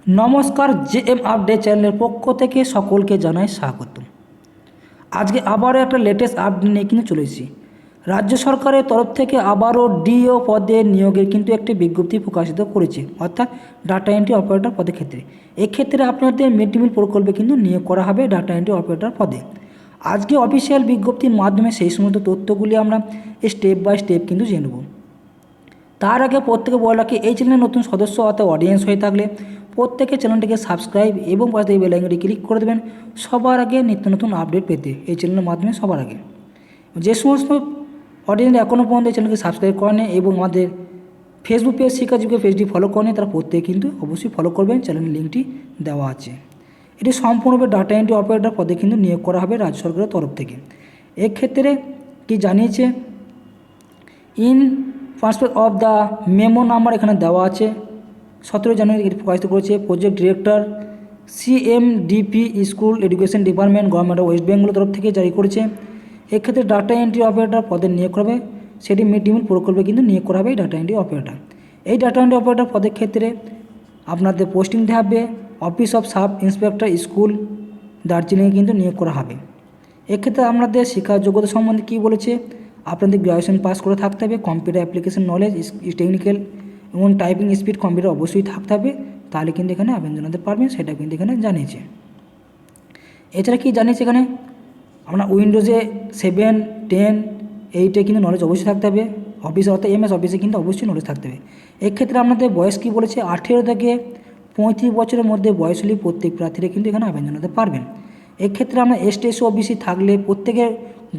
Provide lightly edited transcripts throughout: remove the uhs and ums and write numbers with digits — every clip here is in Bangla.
নমস্কার, জেএম আপডেট চ্যানেলের পক্ষ থেকে সকলকে জানাই স্বাগত। আজকে আবারও একটা লেটেস্ট আপডেট নিয়ে কিন্তু চলে এসেছি। রাজ্য সরকারের তরফ থেকে আবারও ডিও পদে নিয়োগের কিন্তু একটি বিজ্ঞপ্তি প্রকাশিত করেছে, অর্থাৎ ডাটা এন্ট্রি অপারেটর পদের ক্ষেত্রে। এক্ষেত্রে আপনাদের মিড ডে মিল প্রকল্পে কিন্তু নিয়োগ করা হবে ডাটা এন্ট্রি অপারেটর পদে। আজকে অফিসিয়াল বিজ্ঞপ্তির মাধ্যমে সেই সমস্ত তথ্যগুলি আমরা স্টেপ বাই স্টেপ কিন্তু জেনে নেব। তার আগে প্রত্যেকে বলে রাখি, এই চ্যানেলের নতুন সদস্য অর্থাৎ অডিয়েন্স হয়ে থাকলে প্রত্যেকে চ্যানেলটিকে সাবস্ক্রাইব এবং পাশে বেল আইকনটি ক্লিক করে দেবেন সবার আগে নিত্য নতুন আপডেট পেতে এই চ্যানেলের মাধ্যমে সবার আগে। যে সমস্ত অডিয়েন্স এখনও পর্যন্ত এই চ্যানেলকে সাবস্ক্রাইব করেনি এবং আমাদের ফেসবুক পেজ শিক্ষাযোগ্য পেজটি ফলো করেনি, তারা প্রত্যেকে কিন্তু অবশ্যই ফলো করবেন, চ্যানেলের লিঙ্কটি দেওয়া আছে। এটি সম্পূর্ণভাবে ডাটা এন্ট্রি অপারেটর পদে কিন্তু নিয়োগ করা হবে রাজ্য সরকারের তরফ থেকে। এক্ষেত্রে কি জানিয়েছে, in transfer of the memo number এখানে দেওয়া আছে, 17 জানুয়ারি এটি প্রকাশিত করেছে। Project director CMDP school education department government of West বেঙ্গলের তরফ থেকে জারি করেছে। এক্ষেত্রে ডাটা এন্ট্রি অপারেটর পদে নিয়োগ করা হবে, সেটি মিড ডে মিল প্রকল্পে কিন্তু নিয়োগ করা হবে এই ডাটা এন্ট্রি অপারেটর। এই ডাটা এন্ট্রি অপারেটর পদের ক্ষেত্রে আপনাদের পোস্টিং থাকবে office of sub inspector school, দার্জিলিংয়ে কিন্তু নিয়োগ করা হবে। এক্ষেত্রে আপনাদের শিক্ষা যোগ্যতা সম্বন্ধে কী বলেছে, আপনাদের গ্র্যাজুয়েশন পাস করে থাকতে হবে, কম্পিউটার অ্যাপ্লিকেশন নলেজ, টেকনিক্যাল এবং টাইপিং স্পিড কম্পিউটার অবশ্যই থাকতে হবে, তাহলে কিন্তু এখানে আবেদন জানাতে পারবেন, সেটা কিন্তু এখানে জানিয়েছে। এছাড়া কি জানিয়েছে এখানে, আপনার উইন্ডোজে 7, 10, 8 কিন্তু নলেজ অবশ্যই থাকতে হবে, অফিসে অর্থাৎ এমএস অফিসে কিন্তু অবশ্যই নলেজ থাকতে হবে। এক্ষেত্রে আপনাদের বয়স কী বলেছে, 18 থেকে 35 বছরের মধ্যে বয়স হলে প্রত্যেক প্রার্থীরা কিন্তু এখানে আবেদন জানাতে পারবেন। এক্ষেত্রে আমরা এসটি ওবিসি থাকলে প্রত্যেকের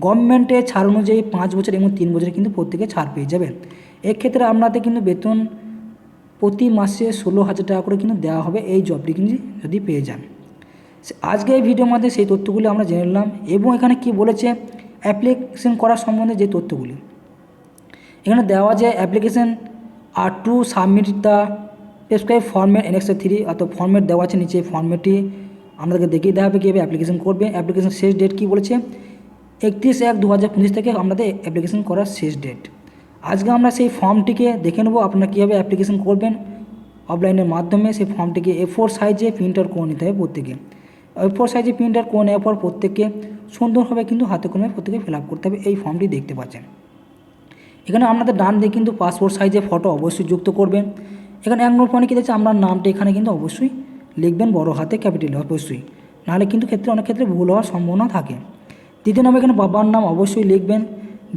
গভর্নমেন্টের ছাড় অনুযায়ী 5 বছর এবং 3 বছরে কিন্তু প্রত্যেকে ছাড় পেয়ে যাবেন। এক্ষেত্রে আপনাদের কিন্তু বেতন প্রতি মাসে 16,000 টাকা করে কিন্তু দেওয়া হবে এই জবটি কিন্তু যদি পেয়ে যান। আজকে এই ভিডিওর মধ্যে সেই তথ্যগুলি আমরা জেনে নিলাম এবং এখানে কি বলেছে অ্যাপ্লিকেশন করার সম্বন্ধে যে তথ্যগুলি এখানে দেওয়া যায়। Application are to submit the prescribe format annexure 3, অর্থাৎ ফর্মেট দেওয়া আছে নিচে, ফর্মেটটি আমাদেরকে দেখিয়ে দেওয়া হবে কীভাবে অ্যাপ্লিকেশন করবে। অ্যাপ্লিকেশন শেষ ডেট কী বলেছে, 31/1/2025 থেকে আমাদের অ্যাপ্লিকেশন করার শেষ ডেট। আজকে আমরা সেই ফর্মটিকে দেখে নেব আপনারা কীভাবে অ্যাপ্লিকেশন করবেন অফলাইনের মাধ্যমে। সেই ফর্মটিকে A4 সাইজে প্রিন্ট আউট করে নিতে হবে প্রত্যেকে। A4 সাইজে প্রিন্ট আউট করে নেওয়ার পর প্রত্যেককে সুন্দরভাবে কিন্তু হাতে কলমে প্রত্যেকে ফিল আপ করতে হবে। এই ফর্মটি দেখতে পাচ্ছেন এখানে আপনাদের ডান দিকে কিন্তু পাসপোর্ট সাইজে ফটো অবশ্যই যুক্ত করবেন। এখানে 1 নম্বর পয়েন্টে কী দিচ্ছে, আপনার নামটা এখানে কিন্তু অবশ্যই লিখবেন বড় হাতে ক্যাপিটালে অবশ্যই, নাহলে কিন্তু অনেক ক্ষেত্রে ভুল হওয়ার সম্ভাবনা থাকে। 2 নম্বর এখানে বাবার নাম অবশ্যই লিখবেন,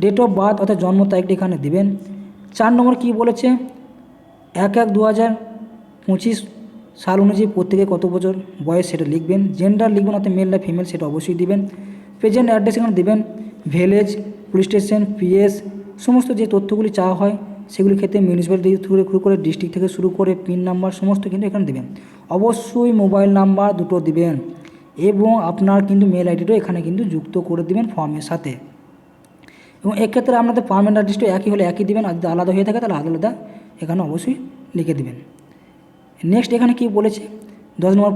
ডেট অফ বার্থ অর্থাৎ জন্ম তারিখটা এখানে দেবেন। 4 নম্বর কী বলেছে, 1/1/2025 সাল অনুযায়ী প্রত্যেকে কত বছর বয়স সেটা লিখবেন। জেন্ডার লিখবেন অর্থাৎ মেল না ফিমেল সেটা অবশ্যই দিবেন। প্রেজেন্ট অ্যাড্রেস এখানে দেবেন, ভিলেজ, পুলিশ স্টেশন, পিএস, সমস্ত যে তথ্যগুলি চাওয়া হয় সেগুলি ক্ষেত্রে মিউনিসিপ্যালিটি থেকে শুরু করে ডিস্ট্রিক্ট থেকে শুরু করে পিন নাম্বার সমস্ত কিন্তু এখানে দেবেন। অবশ্যই মোবাইল নাম্বার দুটো দিবেন এবং আপনার কিন্তু মেল আইডিটাও এখানে কিন্তু যুক্ত করে দিবেন ফর্মের সাথে। এবং এক্ষেত্রে আপনাদের পারমানেন্ট অ্যাড্রেসটা একই হলে একই দিবেন, আর যদি আলাদা হয়ে থাকে তাহলে আলাদা এখানে অবশ্যই লিখে দিবেন। নেক্সট এখানে কী বলেছে 10 নম্বর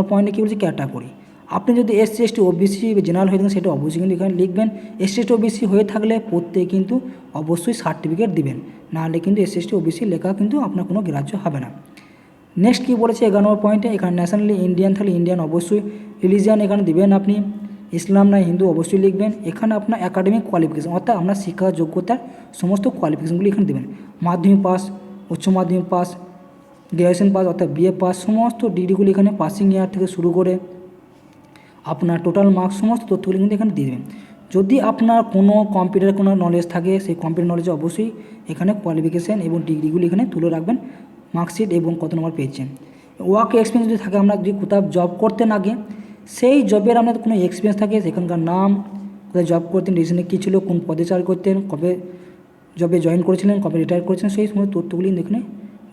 পয়েন্টে কী বলেছে, ক্যাটাগরি। আপনি যদি এসসি এসটি ওবিসি জেনারেল হয়ে থাকেন সেটা অবশ্যই কিন্তু এখানে লিখবেন। এসসি এসটি ওবিসি হয়ে থাকলে প্রত্যেকে কিন্তু অবশ্যই সার্টিফিকেট দিবেন, নাহলে কিন্তু এসসি এসটি ওবিসি লেখা কিন্তু আপনার কোনো গ্রাহ্য হবে না। নেক্সট কী বলেছে 11 নম্বর পয়েন্টে, এখানে ন্যাশনালি ইন্ডিয়ান থাকলে ইন্ডিয়ান অবশ্যই, রিলিজিয়ান এখানে দিবেন আপনি ইসলাম না হিন্দু অবশ্যই লিখবেন। এখানে আপনার একাডেমিক কোয়ালিফিকেশন অর্থাৎ আপনার শিক্ষা যোগ্যতার সমস্ত কোয়ালিফিকেশনগুলি এখানে দেবেন, মাধ্যমিক পাস, উচ্চ মাধ্যমিক পাস, গ্র্যাজুয়েশন পাস অর্থাৎ বিএ পাস, সমস্ত ডিগ্রিগুলি এখানে পাসিং ইয়ার থেকে শুরু করে আপনার টোটাল মার্কস সমস্ত তথ্যগুলি কিন্তু এখানে দিয়ে দেবেন। যদি আপনার কোনো কম্পিউটারের কোনো নলেজ থাকে সেই কম্পিউটার নলেজে অবশ্যই এখানে কোয়ালিফিকেশান এবং ডিগ্রিগুলি এখানে তুলে রাখবেন, মার্কশিট এবং কত নম্বর পেয়েছেন। ওয়ার্ক এক্সপিরিয়েন্স যদি থাকে, আমরা যদি কোথাও জব করতেন আগে সেই জবের আপনাদের কোনো এক্সপিরিয়েন্স থাকে, সেখানকার নাম, কোথায় জব করতেন, রিজনে কী ছিল, কোন পদে চাকরি করতেন, কবে জবে জয়েন করেছিলেন, কবে রিটায়ার করেছিলেন, সেই সমস্ত তথ্যগুলি এখানে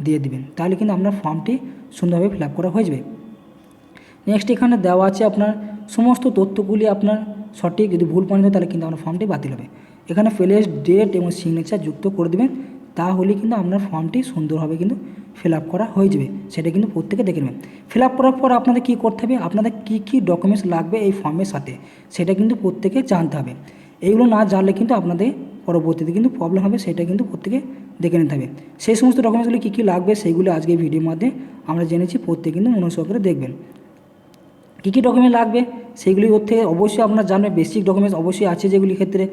দিয়ে দিবেন, তাহলে কিন্তু আপনার ফর্মটি সুন্দরভাবে ফিল আপ করা হয়ে যাবে। নেক্সট এখানে দেওয়া আছে আপনার সমস্ত তথ্যগুলি আপনার সঠিক, যদি ভুল পয়েন্ট হয় তাহলে কিন্তু আপনার ফর্মটি বাতিল হবে। এখানে প্লেস, ডেট এবং সিগনেচার যুক্ত করে দেবেন, তাহলে কিন্তু আপনার ফর্মটি সুন্দরভাবে কিন্তু ফিল আপ করা হয়ে যাবে, সেটা কিন্তু প্রত্যেকে দেখে নেবেন। ফিল আপ করার পর আপনাদের কী করতে হবে, আপনাদের কী কী ডকুমেন্টস লাগবে এই ফর্মের সাথে সেটা কিন্তু প্রত্যেকে জানতে হবে। এইগুলো না জানলে কিন্তু আপনাদের পরবর্তীতে কিন্তু প্রবলেম হবে, সেটা কিন্তু প্রত্যেকে দেখে নিতে হবে। সেই সমস্ত ডকুমেন্টসগুলি কী কী লাগবে সেইগুলো আজকে ভিডিওর মধ্যে আমরা জেনেছি, প্রত্যেকে কিন্তু মনোযোগ করে দেখবেন। কী কী ডকুমেন্ট লাগবে সেইগুলি ওর থেকে অবশ্যই আপনারা জানবেন। বেসিক ডকুমেন্টস অবশ্যই আছে যেগুলির ক্ষেত্রে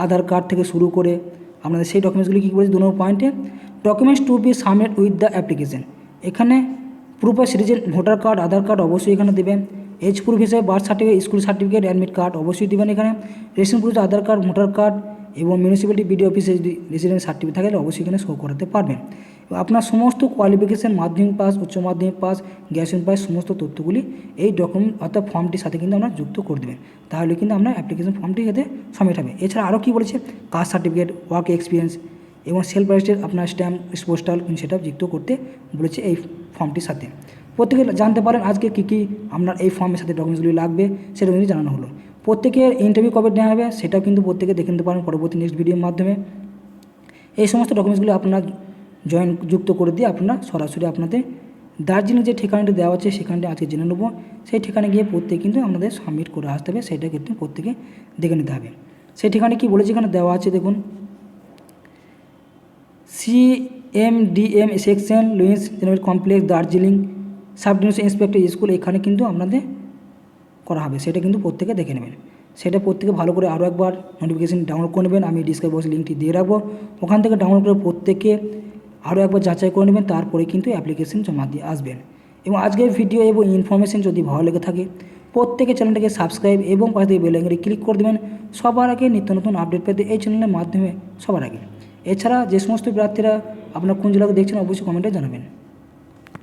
আধার কার্ড থেকে শুরু করে আপনাদের সেই ডকুমেন্টসগুলি কী বলেছে 2 নম্বর পয়েন্টে, documents to be submit with the application. এখানে proof of citizen voter card, Aadhaar card অবশ্যই এখানে দেবেন। এজ প্রুফ হিসেবে birth certificate, school certificate, admit card অবশ্যই দেবেন। এখানে ration proof Aadhaar card, voter card এবং মিউনিসিপ্যালিটি বিডিও অফিসে যদি রেসিডেন্ট সার্টিফিকেট থাকে অবশ্যই এখানে শো করাতে পারবেন। আপনার সমস্ত কোয়ালিফিকেশান, মাধ্যমিক পাস, উচ্চ মাধ্যমিক পাস, গ্র্যাজুয়েশন পাস সমস্ত তথ্যগুলি এই ডকুমেন্ট অর্থাৎ ফর্মটির সাথে কিন্তু আপনারা যুক্ত করে দেবেন। তাহলে কিন্তু আপনার অ্যাপ্লিকেশন ফর্মটি যাতে সাবমিট হবে। এছাড়া আরও কী বলেছে, কাস্ট সার্টিফিকেট, ওয়ার্ক এক্সপিরিয়েন্স এবং সেলফ অ্যাটেস্টেড আপনার স্ট্যাম্প, পোস্টাল সেটা যুক্ত করতে বলেছে এই ফর্মটির সাথে। প্রত্যেকে জানতে পারেন আজকে কী কী আপনার এই ফর্মের সাথে ডকুমেন্টসগুলি লাগবে সেটা কিন্তু জানানো হলো। প্রত্যেকের ইন্টারভিউ কবে নেওয়া হবে সেটাও কিন্তু প্রত্যেকে দেখে নিতে পারেন পরবর্তী নেক্সট ভিডিওর মাধ্যমে। এই সমস্ত ডকুমেন্টসগুলি আপনারা যুক্ত করে দিয়ে আপনারা সরাসরি আপনাদের দার্জিলিং যে ঠিকানাটি দেওয়া আছে সেখানটি আজকে জেনে নেব। সেই ঠিকানায় গিয়ে প্রত্যেকে কিন্তু আপনাদের সাবমিট করে আসতে হবে, সেটা কিন্তু প্রত্যেকে দেখে নিতে হবে। সেই ঠিকানা কি বলেছে এখানে দেওয়া আছে দেখুন, CMDM section Lewis complex, Darjeeling, sub division inspector school, এখানে কিন্তু আপনাদের করা হবে। সেটা কিন্তু প্রত্যেকে দেখে নেবেন। সেটা প্রত্যেকে ভালো করে আরও একবার নোটিফিকেশান ডাউনলোড করে নেবেন, আমি ডিসক্রিপশন বক্সে লিঙ্কটি দিয়ে রাখবো। ওখান থেকে ডাউনলোড করে প্রত্যেকে আরও একবার যাচাই করে নেবেন, তারপরে কিন্তু অ্যাপ্লিকেশন জমা দিয়ে আসবেন। এবং আজকের ভিডিও এবং ইনফরমেশন যদি ভালো লেগে থাকে প্রত্যেকে চ্যানেলটাকে সাবস্ক্রাইব এবং পাশে থেকে বেল আইকনে ক্লিক করে দেবেন সবার আগে নিত্য নতুন আপডেট পেতে এই চ্যানেলের মাধ্যমে সবার আগে। এছাড়া যে সমস্ত প্রার্থীরা আপনার কোন জেলাকে দেখছেন অবশ্যই কমেন্টে জানাবেন।